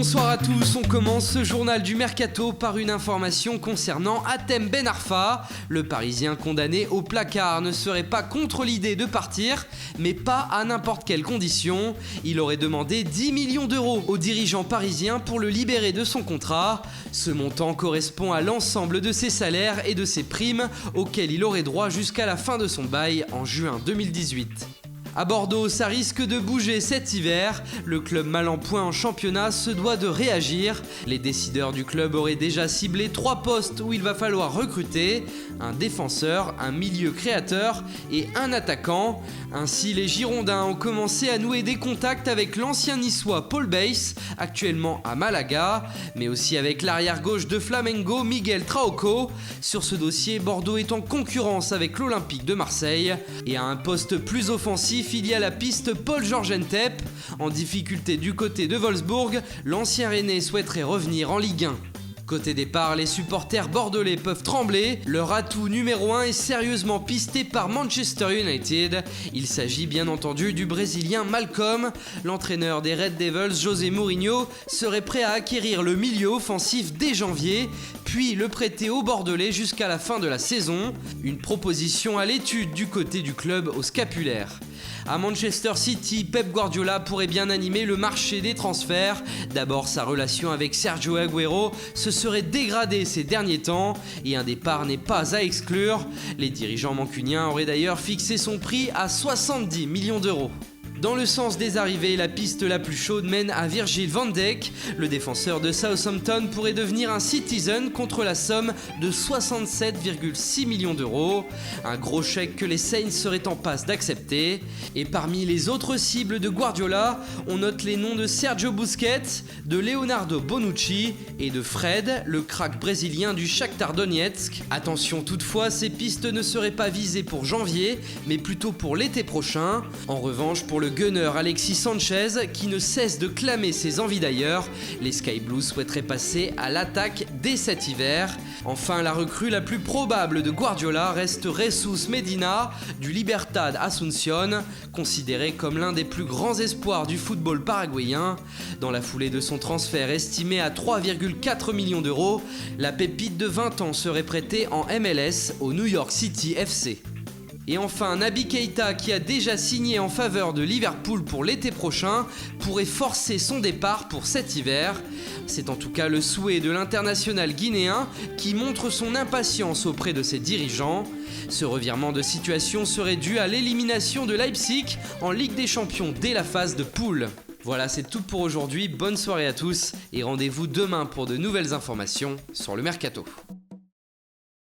Bonsoir à tous, on commence ce journal du Mercato par une information concernant Hatem Ben Arfa. Le Parisien condamné au placard ne serait pas contre l'idée de partir, mais pas à n'importe quelle condition. Il aurait demandé 10 millions d'euros aux dirigeants parisiens pour le libérer de son contrat. Ce montant correspond à l'ensemble de ses salaires et de ses primes auxquels il aurait droit jusqu'à la fin de son bail en juin 2018. À Bordeaux, ça risque de bouger cet hiver. Le club mal en point en championnat se doit de réagir. Les décideurs du club auraient déjà ciblé 3 postes où il va falloir recruter: un défenseur, un milieu créateur et un attaquant. Ainsi, les Girondins ont commencé à nouer des contacts avec l'ancien niçois Paul Bays, actuellement à Malaga, mais aussi avec l'arrière-gauche de Flamengo, Miguel Trauco. Sur ce dossier, Bordeaux est en concurrence avec l'Olympique de Marseille. Et à un poste plus offensif, il y a la piste Paul-Georges Ntep. En difficulté du côté de Wolfsburg, l'ancien Rennais souhaiterait revenir en Ligue 1. Côté départ, les supporters bordelais peuvent trembler. Leur atout numéro 1 est sérieusement pisté par Manchester United. Il s'agit bien entendu du Brésilien Malcom. L'entraîneur des Red Devils, José Mourinho, serait prêt à acquérir le milieu offensif dès janvier, puis le prêter aux Bordelais jusqu'à la fin de la saison. Une proposition à l'étude du côté du club au scapulaire. À Manchester City, Pep Guardiola pourrait bien animer le marché des transferts. D'abord, sa relation avec Sergio Agüero se serait dégradée ces derniers temps et un départ n'est pas à exclure. Les dirigeants mancuniens auraient d'ailleurs fixé son prix à 70 millions d'euros. Dans le sens des arrivées, la piste la plus chaude mène à Virgil van Dijk. Le défenseur de Southampton pourrait devenir un Citizen contre la somme de 67,6 millions d'euros. Un gros chèque que les Saints seraient en passe d'accepter. Et parmi les autres cibles de Guardiola, on note les noms de Sergio Busquets, de Leonardo Bonucci et de Fred, le crack brésilien du Shakhtar Donetsk. Attention toutefois, ces pistes ne seraient pas visées pour janvier, mais plutôt pour l'été prochain. En revanche, pour le gunner Alexis Sanchez, qui ne cesse de clamer ses envies d'ailleurs, les Sky Blues souhaiteraient passer à l'attaque dès cet hiver. Enfin, la recrue la plus probable de Guardiola reste Jesus Medina du Libertad Asunción, considéré comme l'un des plus grands espoirs du football paraguayen. Dans la foulée de son transfert estimé à 3,4 millions d'euros, la pépite de 20 ans serait prêtée en MLS au New York City FC. Et enfin, Naby Keita, qui a déjà signé en faveur de Liverpool pour l'été prochain, pourrait forcer son départ pour cet hiver. C'est en tout cas le souhait de l'international guinéen qui montre son impatience auprès de ses dirigeants. Ce revirement de situation serait dû à l'élimination de Leipzig en Ligue des Champions dès la phase de poule. Voilà, c'est tout pour aujourd'hui. Bonne soirée à tous et rendez-vous demain pour de nouvelles informations sur le Mercato.